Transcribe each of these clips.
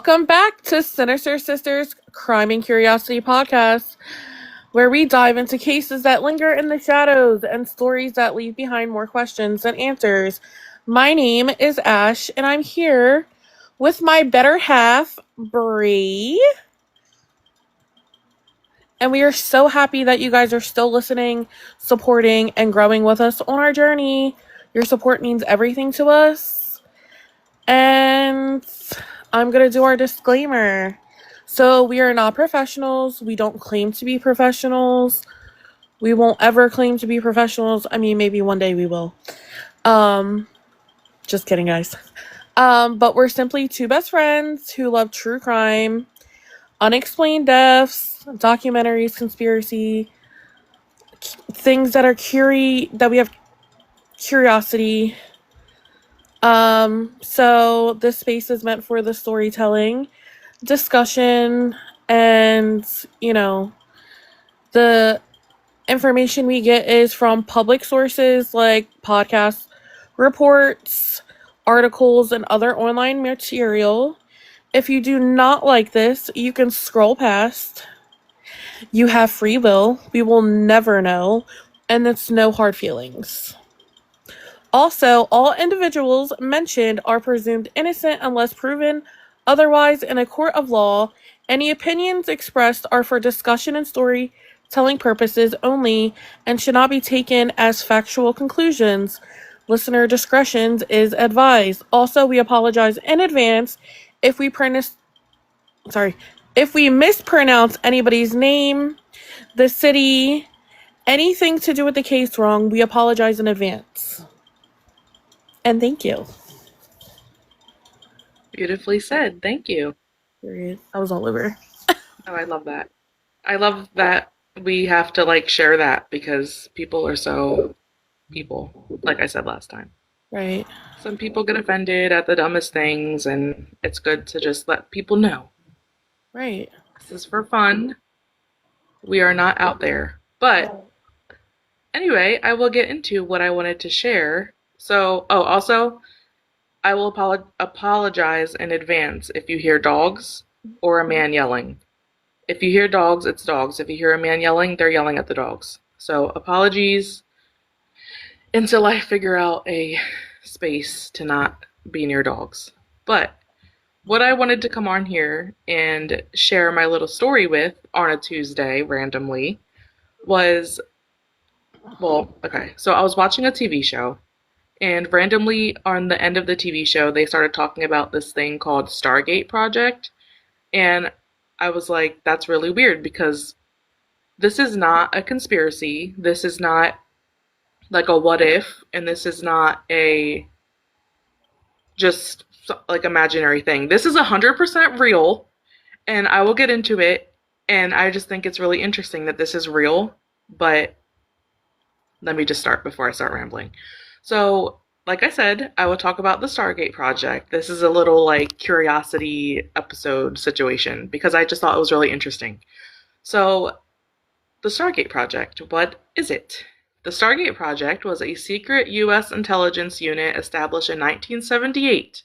Welcome back to Sinister Sisters Crime and Curiosity Podcast, where we dive into cases that linger in the shadows and stories that leave behind more questions than answers. My name is Ash, and I'm here with my better half, Bree. And we are so happy that you guys are still listening, supporting, and growing with us on our journey. Your support means everything to us. And I'm going to do our disclaimer. So, we are not professionals. We don't claim to be professionals. We won't ever claim to be professionals. I mean, maybe one day we will. Just kidding, guys. But we're simply two best friends who love true crime, unexplained deaths, documentaries, conspiracy, things that are that we have curiosity. So this space is meant for the storytelling, discussion, and, the information we get is from public sources like podcasts, reports, articles, and other online material. If you do not like this, you can scroll past. You have free will. We will never know. And it's no hard feelings. Also, all individuals mentioned are presumed innocent unless proven otherwise in a court of law. Any opinions expressed are for discussion and storytelling purposes only and should not be taken as factual conclusions. Listener discretion is advised. Also, we apologize in advance if we mispronounce anybody's name, the city, anything to do with the case wrong. We apologize in advance. And thank you. Beautifully said. Thank you. Period. I was all over. Oh, I love that. I love that we have to share that because people are so people, like I said last time. Right. Some people get offended at the dumbest things, and it's good to just let people know. Right. This is for fun. We are not out there. But anyway, I will get into what I wanted to share. So, also, I will apologize in advance if you hear dogs or a man yelling. If you hear dogs, it's dogs. If you hear a man yelling, they're yelling at the dogs. So apologies until I figure out a space to not be near dogs. But what I wanted to come on here and share my little story with on a Tuesday randomly was, okay, so I was watching a TV show, and randomly on the end of the TV show, they started talking about this thing called Stargate Project. And I was like, that's really weird because this is not a conspiracy. This is not like a what if, and this is not a just like imaginary thing. This is 100% real, and I will get into it. And I just think it's really interesting that this is real. But let me just start before I start rambling. So, like I said, I will talk about the Stargate Project. This is a little curiosity episode situation because I just thought it was really interesting. So, the Stargate Project, what is it? The Stargate Project was a secret U.S. intelligence unit established in 1978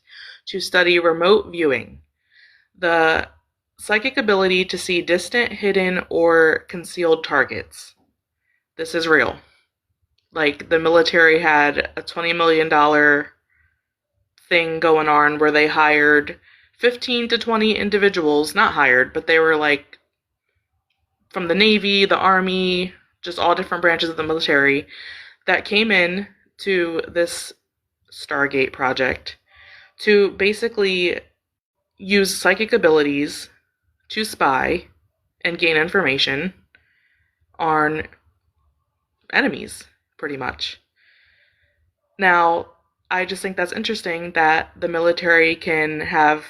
to study remote viewing, the psychic ability to see distant, hidden, or concealed targets. This is real. The military had a $20 million thing going on where they hired 15 to 20 individuals, not hired, but they were from the Navy, the Army, just all different branches of the military that came in to this Stargate Project to basically use psychic abilities to spy and gain information on enemies, pretty much. Now, I just think that's interesting that the military can have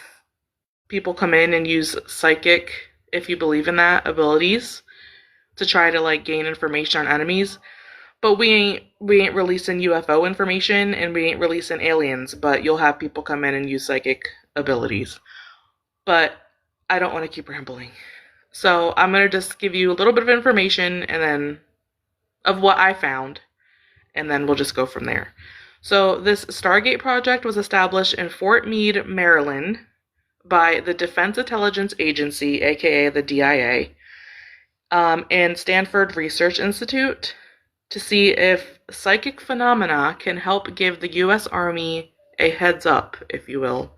people come in and use psychic, if you believe in that, abilities to try to gain information on enemies. But we ain't releasing UFO information and we ain't releasing aliens, but you'll have people come in and use psychic abilities. But I don't want to keep rambling. So I'm going to just give you a little bit of information and then of what I found, and then we'll just go from there. So this Stargate Project was established in Fort Meade, Maryland by the Defense Intelligence Agency, aka the DIA, and Stanford Research Institute to see if psychic phenomena can help give the US Army a heads up, if you will,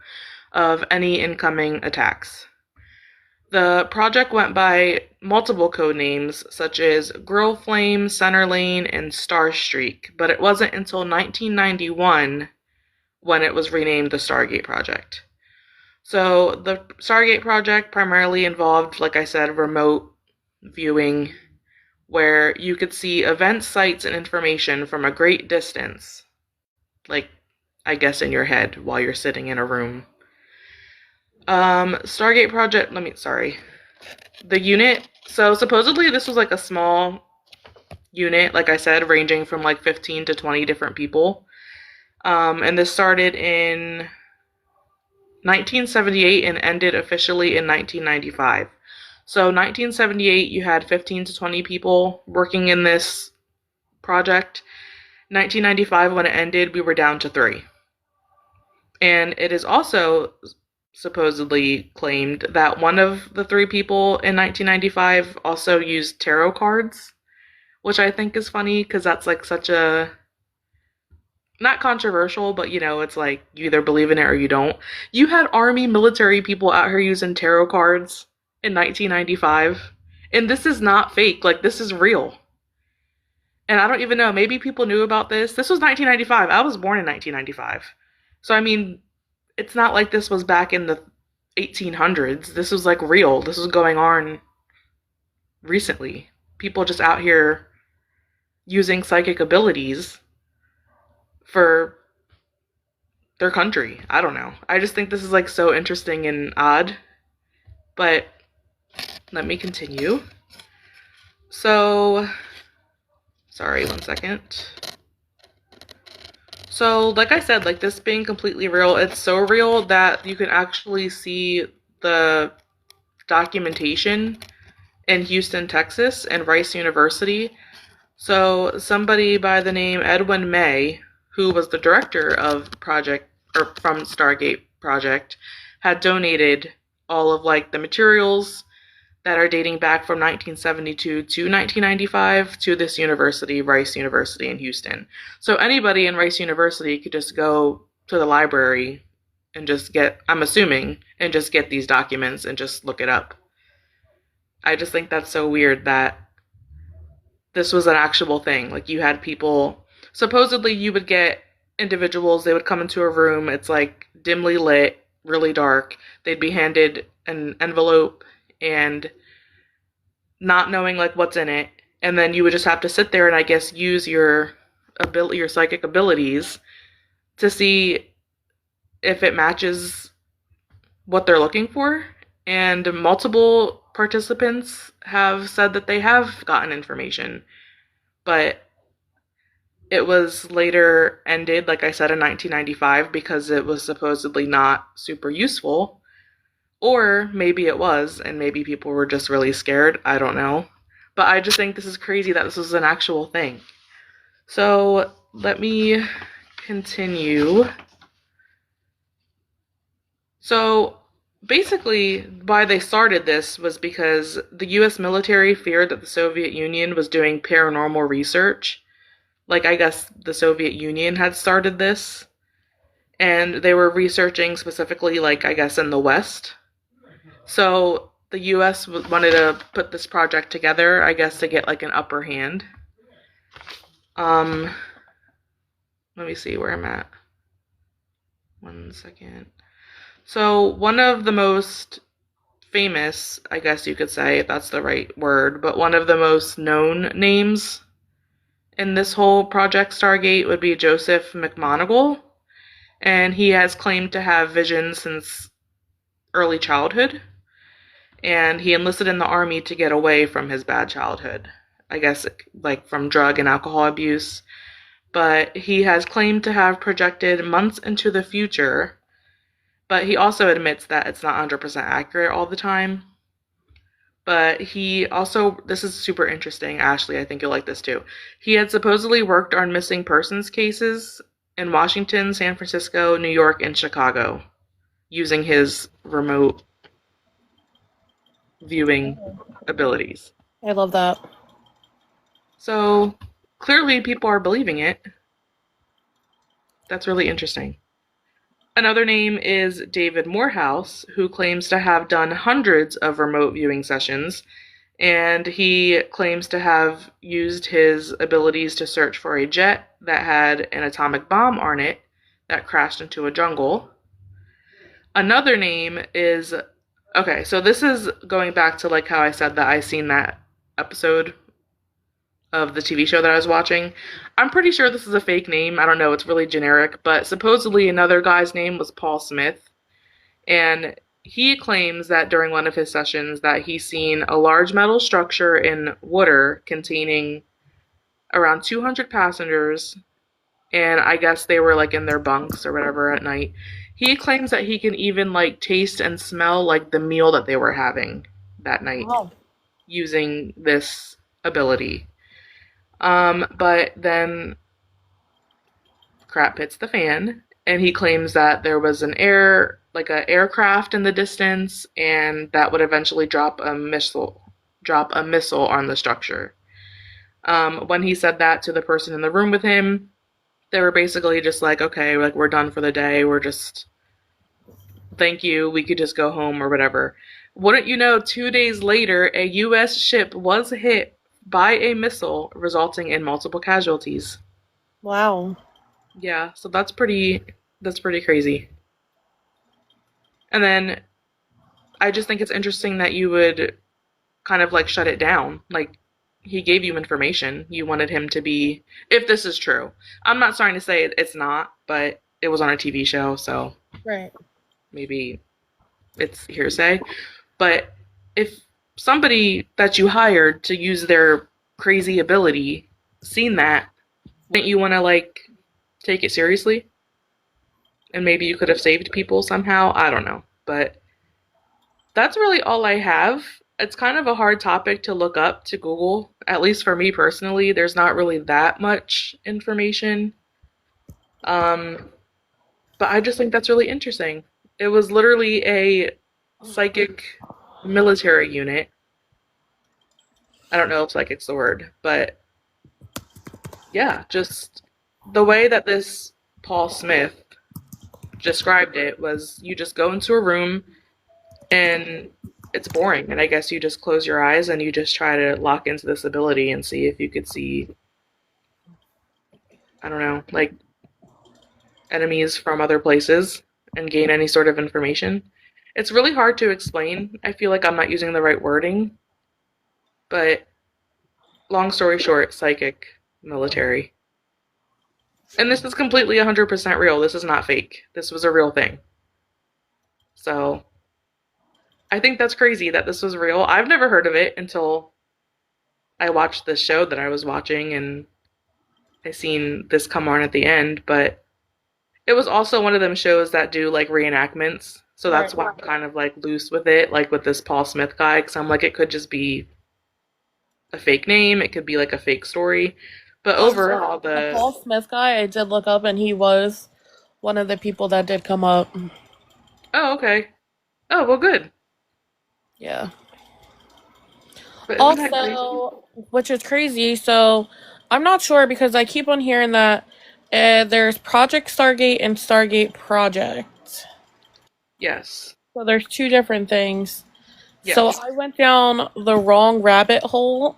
of any incoming attacks. The project went by multiple code names such as Grill Flame, Center Lane, and Star Streak, but it wasn't until 1991 when it was renamed the Stargate Project. So the Stargate Project primarily involved, like I said, remote viewing where you could see events, sites, and information from a great distance, like I guess in your head while you're sitting in a room. Stargate Project, the unit. So supposedly this was like a small unit, like I said, ranging from like 15 to 20 different people. And this started in 1978 and ended officially in 1995. So 1978, you had 15 to 20 people working in this project. 1995, when it ended, we were down to 3. And it is also supposedly claimed that one of the 3 people in 1995 also used tarot cards, which I think is funny because that's like such a, not controversial, but you know, it's like you either believe in it or you don't. You had army military people out here using tarot cards in 1995, and this is not fake, like this is real. And I don't even know, maybe people knew about this. This was 1995. I was born in 1995. So I mean, it's not like this was back in the 1800s. This was like real. This was going on recently. People just out here using psychic abilities for their country. I don't know. I just think this is like so interesting and odd. But let me continue. So, sorry, one second. So, like I said, like this being completely real, it's so real that you can actually see the documentation in Houston, Texas, and Rice University. So, somebody by the name Edwin May, who was the director of project or from Stargate Project, had donated all of like the materials that are dating back from 1972 to 1995 to this university, Rice University in Houston. So anybody in Rice University could just go to the library and just get, I'm assuming, and just get these documents and just look it up. I just think that's so weird that this was an actual thing. Like you had people, supposedly you would get individuals, they would come into a room, it's like dimly lit, really dark. They'd be handed an envelope and not knowing like what's in it, and then you would just have to sit there and I guess use your psychic abilities to see if it matches what they're looking for. And multiple participants have said that they have gotten information, but it was later ended, like I said, in 1995 because it was supposedly not super useful. Or maybe it was, and maybe people were just really scared. I don't know. But I just think this is crazy that this was an actual thing. So let me continue. So basically, why they started this was because the US military feared that the Soviet Union was doing paranormal research. Like, I guess the Soviet Union had started this. And they were researching specifically, like, I guess in the West. So the US wanted to put this project together, I guess, to get like an upper hand. Let me see where I'm at. One second. So one of the most famous, I guess you could say, if that's the right word, but one of the most known names in this whole Project Stargate would be Joseph McMoneagle. And he has claimed to have visions since early childhood. And he enlisted in the army to get away from his bad childhood. I guess like from drug and alcohol abuse. But he has claimed to have projected months into the future. But he also admits that it's not 100% accurate all the time. But he also, this is super interesting, Ashley, I think you'll like this too. He had supposedly worked on missing persons cases in Washington, San Francisco, New York, and Chicago. using his remote viewing abilities. I love that. So clearly people are believing it. That's really interesting. Another name is David Morehouse, who claims to have done hundreds of remote viewing sessions, and he claims to have used his abilities to search for a jet that had an atomic bomb on it that crashed into a jungle. Another name is okay, so this is going back to like how I said that I seen that episode of the TV show that I was watching. I'm pretty sure this is a fake name. I don't know, it's really generic, but supposedly another guy's name was Paul Smith, and he claims that during one of his sessions that he's seen a large metal structure in water containing around 200 passengers, and I guess they were like in their bunks or whatever at night. He claims that he can even like taste and smell like the meal that they were having that night Wow. using this ability. But then crap hits the fan, and he claims that there was like an aircraft in the distance, and that would eventually drop a missile on the structure. When he said that to the person in the room with him, they were basically just like, okay, like we're done for the day. We're just, thank you. We could just go home or whatever. Wouldn't you know, 2 days later, a U.S. ship was hit by a missile, resulting in multiple casualties. Wow. Yeah, so that's pretty crazy. And then I just think it's interesting that you would kind of like shut it down. Like he gave you information. You wanted him to be, if this is true. I'm not starting to say it's not, but it was on a TV show, so Right. maybe it's hearsay. But if somebody that you hired to use their crazy ability seen that, wouldn't you want to like take it seriously? And maybe you could have saved people somehow. I don't know. But that's really all I have. It's kind of a hard topic to look up to Google, at least for me personally. There's not really that much information. Um, but I just think that's really interesting. It was literally a psychic military unit. I don't know if psychic's the word, but yeah, just the way that this Paul Smith described it was you just go into a room and it's boring, and I guess you just close your eyes and you just try to lock into this ability and see if you could see, I don't know, like enemies from other places and gain any sort of information. It's really hard to explain. I feel like I'm not using the right wording, but long story short, psychic military. And this is completely 100% real. This is not fake. This was a real thing. So I think that's crazy that this was real. I've never heard of it until I watched this show that I was watching and I seen this come on at the end, but it was also one of them shows that do like reenactments. So that's Right. why I'm kind of like loose with it, like with this Paul Smith guy, because I'm like, it could just be a fake name, it could be like a fake story. But overall, The Paul the Smith guy, I did look up, and he was one of the people that did come up. oh, okay. Oh, well, good. Yeah. But isn't that crazy? Also, which is crazy, so I'm not sure because I keep on hearing that there's Project Stargate and Stargate Project. Yes. So there's two different things. So Yes. I went down the wrong rabbit hole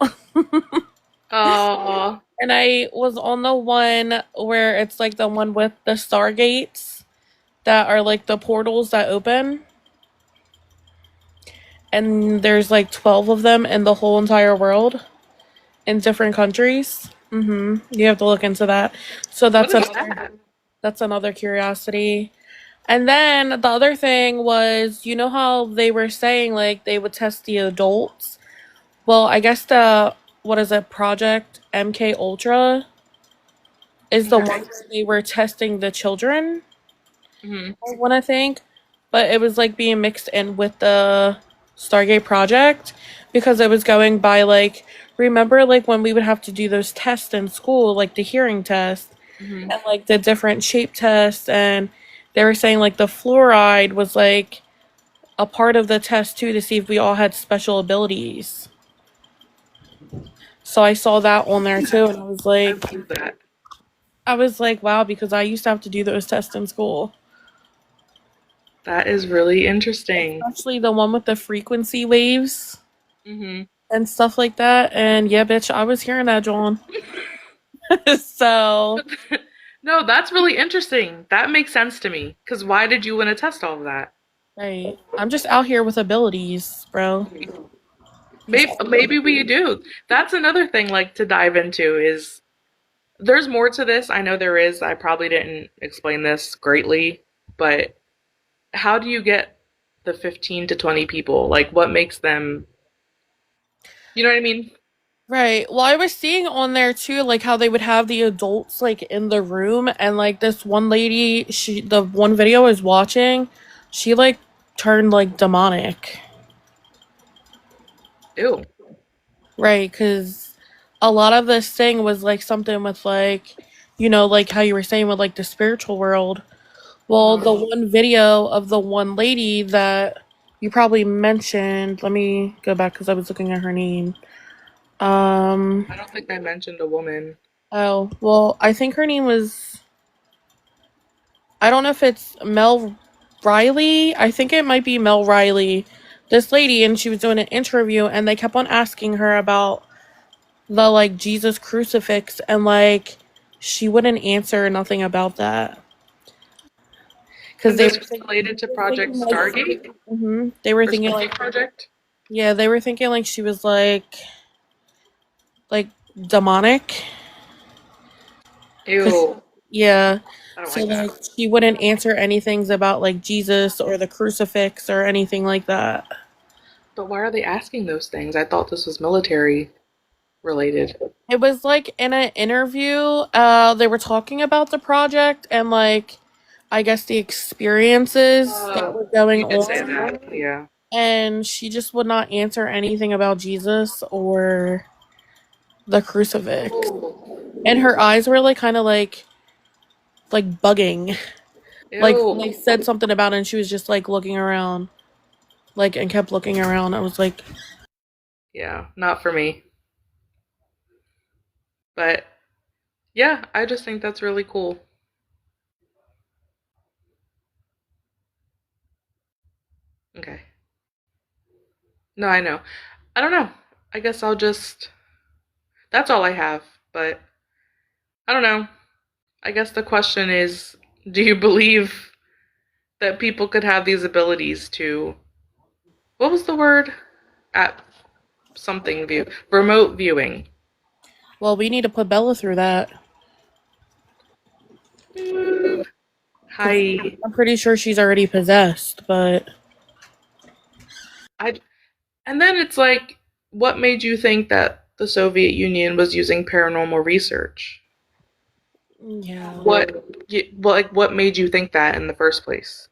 Oh, and I was on the one where it's like the one with the Stargates that are like the portals that open. And there's like 12 of them in the whole entire world in different countries. You have to look into that. So what that's is another that? that's another curiosity. And then the other thing was, you know how they were saying like they would test the adults? Well, I guess the what is it, Project MK Ultra is the one Okay. where they were testing the children, Hmm. I want to think. But it was like being mixed in with the Stargate Project because it was going by like, remember like when we would have to do those tests in school, like the hearing test Hmm. and like the different shape tests and they were saying like the fluoride was like a part of the test too to see if we all had special abilities. So I saw that on there too, and I love that. I was like, wow, because I used to have to do those tests in school, That is really interesting. especially the one with the frequency waves Hmm. and stuff like that. And yeah, bitch, I was hearing that, John. So, No, that's really interesting. That makes sense to me. Because why did you want to test all of that? right, I'm just out here with abilities, bro. Just Maybe we do. That's another thing like to dive into is there's more to this. I know there is. I probably didn't explain this greatly, but how do you get the 15 to 20 people? Like what makes them, you know what I mean? right. Well, I was seeing on there too, like how they would have the adults like in the room, and like this one lady, the one video I was watching, she like turned like demonic. Ew. Right, because a lot of this thing was like something with like, like how you were saying with like the spiritual world. Well, the Uh-huh. one video of the one lady that you probably mentioned, let me go back because I was looking at her name. Um, I don't think I mentioned a woman. oh, well, I think her name was, I don't know if it's Mel Riley. I think it might be Mel Riley. This lady, and she was doing an interview, and they kept on asking her about the like Jesus crucifix, and like she wouldn't answer nothing about that because And this was related to Project thinking like Stargate they were or thinking like Stargate Project? yeah, they were thinking like she was like demonic because Ew. yeah, I don't so like like that. she wouldn't answer anything about like Jesus or the crucifix or anything like that. But why are they asking those things? I thought this was military related. It was like in an interview, they were talking about the project and like I guess the experiences that were going You did say on, that. Yeah. and she just would not answer anything about Jesus or the crucifix. And her eyes were like kind of like bugging. Like they Ew. said something about it and she was just like looking around, like and kept looking around. I was like, Yeah, not for me. But yeah, I just think that's really cool. Okay. No, I know. I don't know. I guess I'll just. That's all I have. But I don't know. I guess the question is do you believe that people could have these abilities to. What was the word? At something view. Remote viewing. well, we need to put Bella through that Mm, because hi. I'm pretty sure she's already possessed. But I And then it's like, what made you think that the Soviet Union was using paranormal research? yeah, What made you think that in the first place?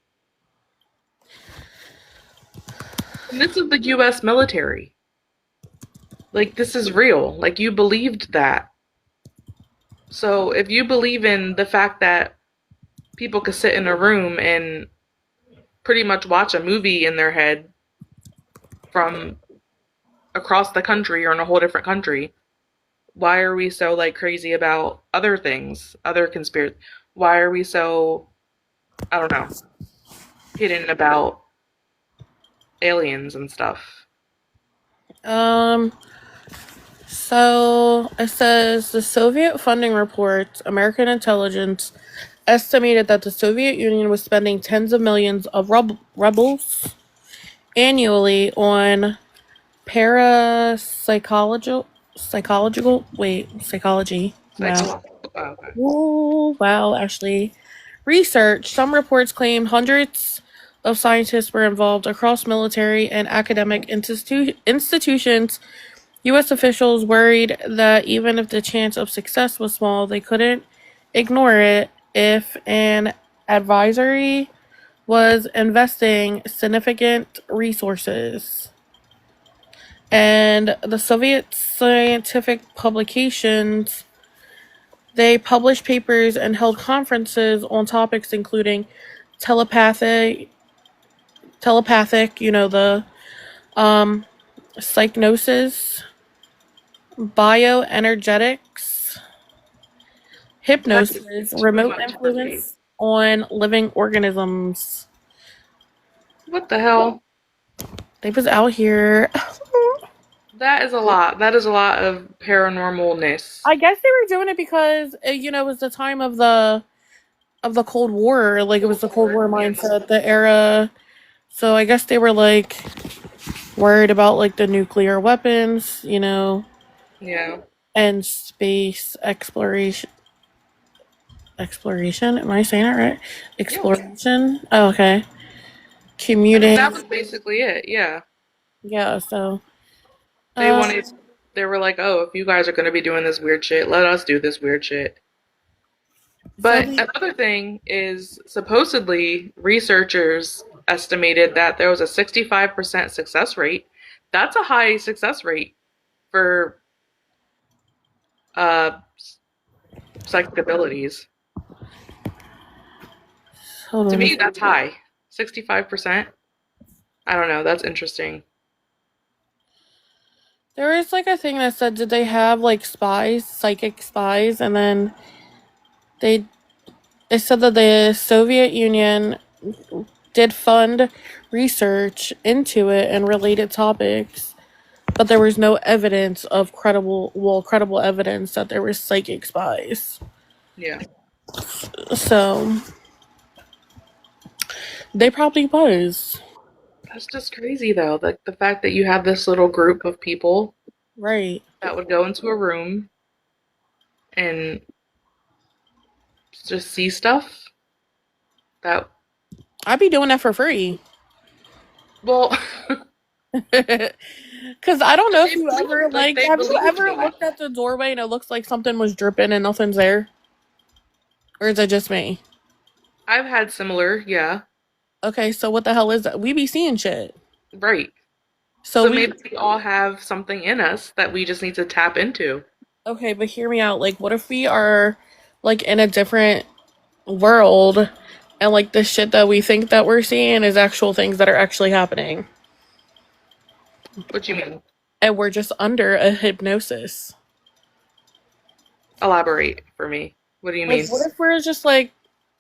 And this is the U.S. military. Like this is real. Like you believed that. So if you believe in the fact that people could sit in a room and pretty much watch a movie in their head from across the country or in a whole different country, why are we so like crazy about other things, other conspiracy? Why are we so I don't know hidden about aliens and stuff? um. So it says the Soviet funding report, American intelligence estimated that the Soviet Union was spending tens of millions of rubles annually on psychology. Wow. Psychological. Oh, okay. Ooh, wow, Ashley. Research. Some reports claimed hundreds of scientists were involved across military and academic institutions. U.S. officials worried that even if the chance of success was small, they couldn't ignore it if an advisory was investing significant resources. And the Soviet scientific publications, they published papers and held conferences on topics including telepathic, the um, psychnosis, bioenergetics, That's hypnosis, too remote much for me. influence on living organisms. What the hell? They was out here. That is a lot. That is a lot of paranormalness. I guess they were doing it because it was the time of the Cold War. Like it was Cold the Cold War. War Yeah. mindset, the era. So I guess they were like worried about like the nuclear weapons, Yeah. and space exploration. Exploration? Am I saying it right? Yeah. Exploration? Oh, okay. I mean, Commuting. that was basically it. Yeah. Yeah, so They uh wanted, they were like, oh, if you guys are going to be doing this weird shit, let us do this weird shit. so But the another thing is supposedly researchers estimated that there was a 65% success rate. That's a high success rate for uh, psychic abilities. hold To on. me, that's high. 65%? I don't know. That's interesting. There was like a thing that said did they have like spies, psychic spies, and then they it said that the Soviet Union did fund research into it and related topics, but there was no evidence of credible evidence that there were psychic spies. Yeah. So they probably was. That's just crazy, though. Like the fact that you have this little group of people Right. that would go into a room and just see stuff that, I'd be doing that for free. well, Cause I don't know if they you believe, ever like, like they have you believe ever that. looked at the doorway and it looks like something was dripping and nothing's there? Or is it just me? I've had similar, yeah, Okay, so what the hell is that? We be seeing shit. right. So So we maybe we all have something in us that we just need to tap into. okay, but hear me out. Like what if we are like in a different world and like the shit that we think that we're seeing is actual things that are actually happening. What you mean? And we're just under a hypnosis. Elaborate for me. What do you Like mean? what if we're just like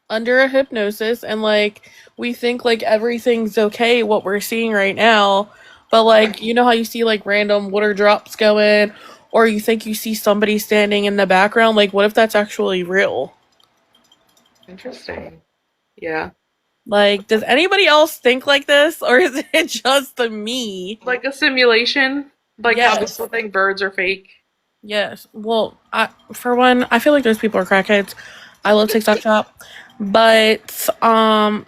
under a hypnosis and like we think like everything's okay what we're seeing right now, but like you know how you see like random water drops going or you think you see somebody standing in the background, like what if that's actually real? Interesting. Yeah. Like does anybody else think like this or is it just the me? Like a simulation, like how Yes. people think birds are fake. Yes. Well, for one, I feel like those people are crackheads. I love TikTok shop. But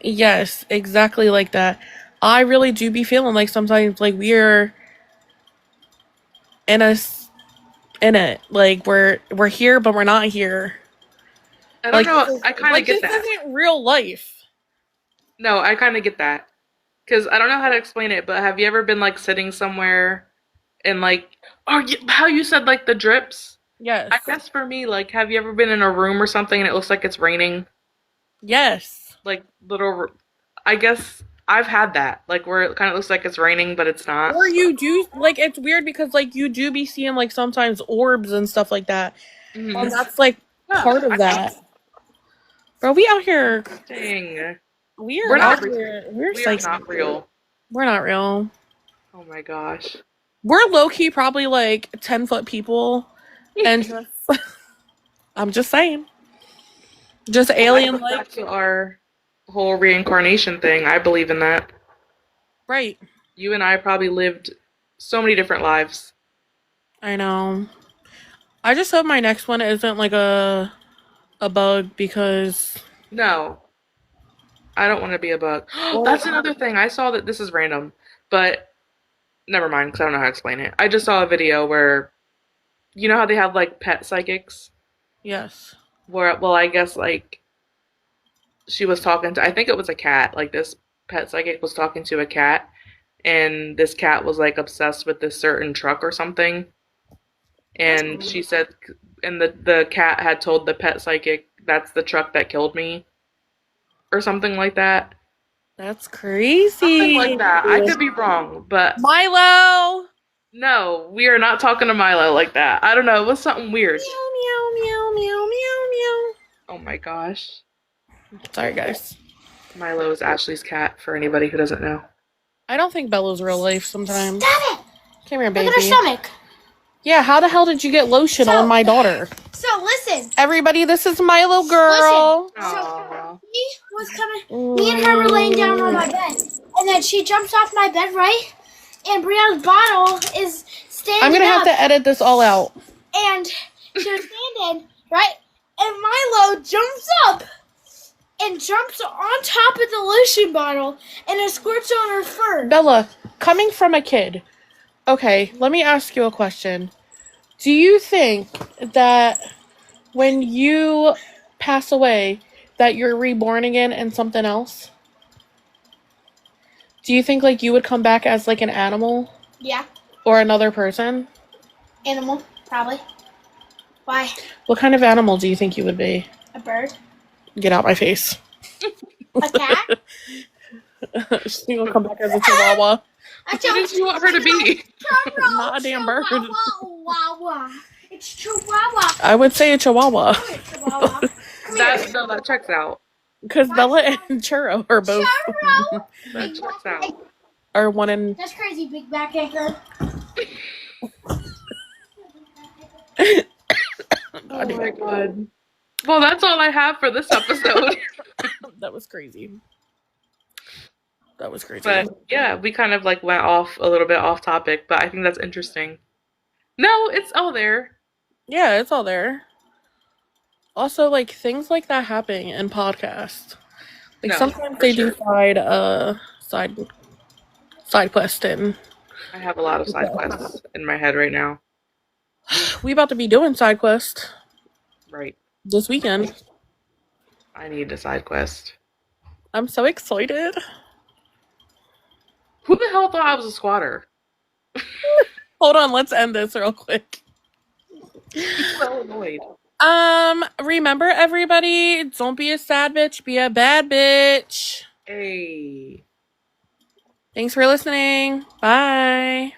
yes, exactly like that. I really do be feeling like sometimes like we're in us in it. Like we're here but we're not here. I don't Like know. I kind of like get this that. isn't real life. No, I kind of get that. Because I don't know how to explain it, but have you ever been like sitting somewhere and like, oh, how you said like the drips? I Yes. guess for me, like, have you ever been in a room or something and it looks like it's raining? Yes. Like I guess I've had that, like where it kind of looks like it's raining, but it's not. Or you do like it's weird because like you do be seeing like sometimes orbs and stuff like that. And Hmm. that's like Yeah, part of that. Bro, we out here. interesting. We are We're out not. here. We're We are psychic. not real. We're not real. Oh my gosh. We're low key probably like 10-foot people. And just, I'm just saying. Just Well, that alien goes like. back to our whole reincarnation thing. I believe in that. Right. You and I probably lived so many different lives. I know. I just hope my next one isn't like a bug because No, I don't want to be a bug. well That's another thing. I saw that this is random, but never mind because I don't know how to explain it. I just saw a video where you know how they have like pet psychics, yes. where well, I guess like she was talking to, I think it was a cat. Like this pet psychic was talking to a cat, and this cat was like obsessed with this certain truck or something. And she said, and the cat had told the pet psychic, "That's the truck that killed me." or something like that. That's Something crazy. like that. I could be wrong, but Milo. no, we are not talking to Milo like that. I don't know. It was something weird. Meow meow meow meow meow meow. Oh my gosh. Sorry, guys. Milo is Ashley's cat, for anybody who doesn't know. I don't think Bella's real life sometimes. Stop it! Come here, Look at her baby. stomach. Yeah, how the hell did you get lotion on my daughter? So listen. Everybody, this is Milo girl. Aww. She was coming. Me and her were laying down on my bed, and then she jumps off my bed, right? And Brianna's bottle is standing I'm gonna have up, to edit this all out. and she was standing, right? And Milo jumps up and jumps on top of the lotion bottle, and it squirts on her fur. Bella, coming from a kid. Okay, let me ask you a question. Do you think that when you pass away, that you're reborn again in something else? Do you think like you would come back as like an animal Yeah, or another person? animal, probably. Why? What kind of animal do you think you would be? A bird? Get out my face. A cat? She's gonna come back as a chihuahua. What did you want her to be? Not a damn bird. Chihuahua. It's Chihuahua. I would say a chihuahua. Come here, Chihuahua. Come here. That checks out. Because Bella and Churro are both Churro. That checks out. are one in. That's crazy, big back anchor. Oh my god. Well, that's all I have for this episode. That was crazy. That was crazy. But yeah, we kind of like went off a little bit off topic, but I think that's interesting. No, it's all there. Yeah, it's all there. Also, like things like that happen in podcasts. Like No, sometimes for they sure. do side quest, and I have a lot of side quests in my head right now. we about to be doing side quest Right. this weekend. I need a side quest. I'm so excited. Who the hell thought I was a squatter? Hold on, let's end this real quick. I'm so annoyed. Remember everybody, don't be a sad bitch, be a bad bitch. Hey. Thanks for listening. Bye.